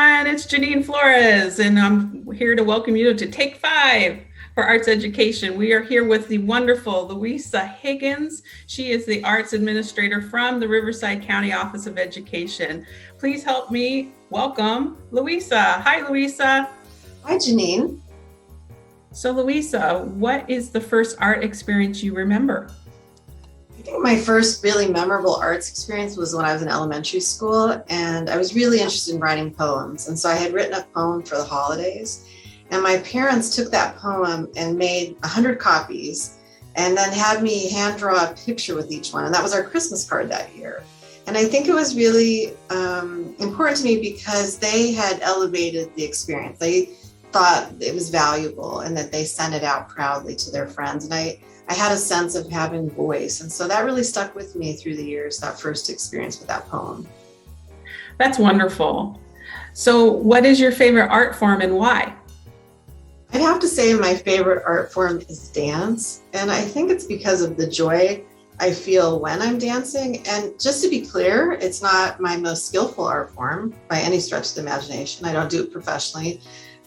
everyone, it's Jeannine Flores, and I'm here to welcome you to Take 5 for Arts Education. We are here with the wonderful Louisa Higgins. She is the Arts Administrator from the Riverside County Office of Education. Please help me welcome Louisa. Hi, Louisa. Hi, Jeannine. So, Louisa, what is the first art experience you remember? I think my first really memorable arts experience was when I was in elementary school, and I was really interested in writing poems. And so I had written a poem for the holidays, and my parents took that poem and made 100 copies and then had me hand draw a picture with each one. And that was our Christmas card that year. And I think it was really important to me because they had elevated the experience. They thought it was valuable and that they sent it out proudly to their friends. And I had a sense of having voice. And so that really stuck with me through the years, that first experience with that poem. That's wonderful. So what is your favorite art form and why? I'd have to say my favorite art form is dance. And I think it's because of the joy I feel when I'm dancing. And just to be clear, it's not my most skillful art form by any stretch of the imagination. I don't do it professionally,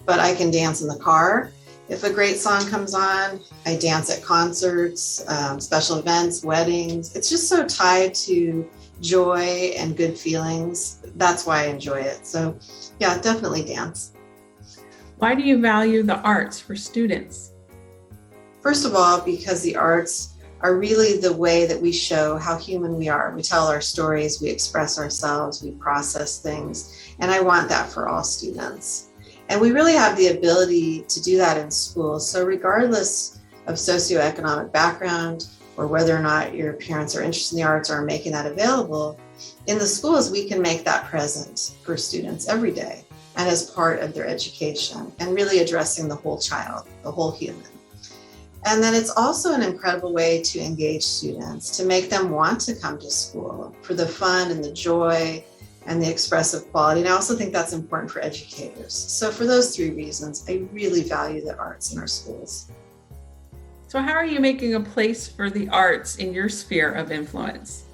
but I can dance in the car. If a great song comes on, I dance at concerts, special events, weddings. It's just so tied to joy and good feelings. That's why I enjoy it. So yeah, definitely dance. Why do you value the arts for students? First of all, because the arts are really the way that we show how human we are. We tell our stories, we express ourselves, we process things, and I want that for all students. And we really have the ability to do that in schools. So regardless of socioeconomic background or whether or not your parents are interested in the arts or are making that available, in the schools, we can make that present for students every day and as part of their education and really addressing the whole child, the whole human. And then it's also an incredible way to engage students, to make them want to come to school for the fun and the joy and the expressive quality. And I also think that's important for educators. So for those three reasons, I really value the arts in our schools. So how are you making a place for the arts in your sphere of influence?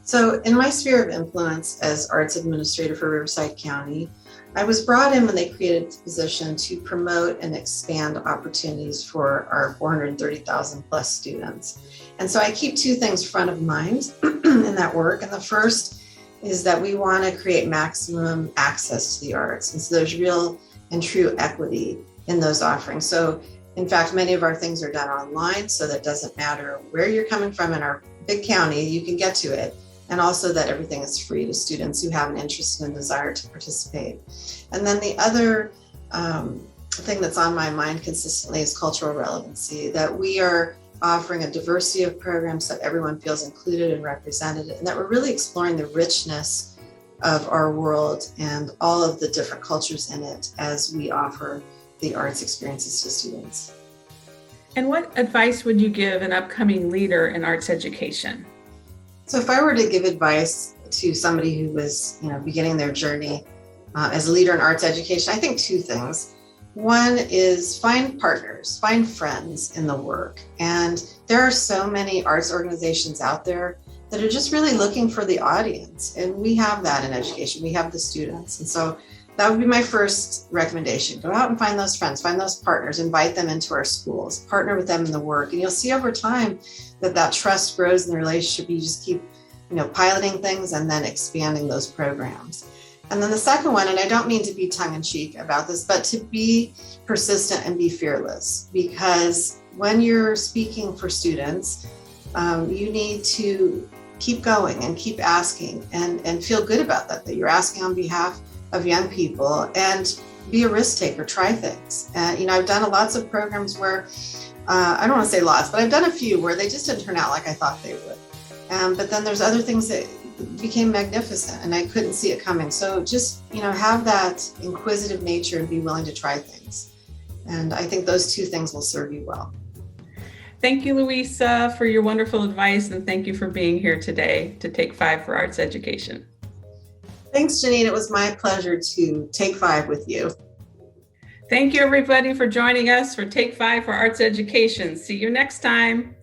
So in my sphere of influence as Arts Administrator for Riverside County, I was brought in when they created the position to promote and expand opportunities for our 430,000 plus students. And so I keep two things front of mind in that work. And the first is that we want to create maximum access to the arts. And so there's real and true equity in those offerings. So in fact, many of our things are done online, so that doesn't matter where you're coming from in our big county, you can get to it. And also that everything is free to students who have an interest and desire to participate. And then the other thing that's on my mind consistently is cultural relevancy, that we are offering a diversity of programs so that everyone feels included and represented, and that we're really exploring the richness of our world and all of the different cultures in it as we offer the arts experiences to students. And what advice would you give an upcoming leader in arts education? So if I were to give advice to somebody who was, beginning their journey as a leader in arts education, I think two things. One is find partners, find friends in the work. And there are so many arts organizations out there that are just really looking for the audience. And we have that in education, we have the students. And so that would be my first recommendation. Go out and find those friends, find those partners, invite them into our schools, partner with them in the work. And you'll see over time that trust grows in the relationship. You just keep, piloting things and then expanding those programs. And then the second one, and I don't mean to be tongue-in-cheek about this, but to be persistent and be fearless, because when you're speaking for students, you need to keep going and keep asking and feel good about that you're asking on behalf of young people, and be a risk taker, try things. And, I've done lots of programs where, I don't want to say lots, but I've done a few where they just didn't turn out like I thought they would. But then there's other things that became magnificent and I couldn't see it coming. So just, have that inquisitive nature and be willing to try things. And I think those two things will serve you well. Thank you, Louisa, for your wonderful advice. And thank you for being here today to Take 5 for Arts Education. Thanks, Jeannine. It was my pleasure to Take 5 with you. Thank you, everybody, for joining us for Take 5 for Arts Education. See you next time.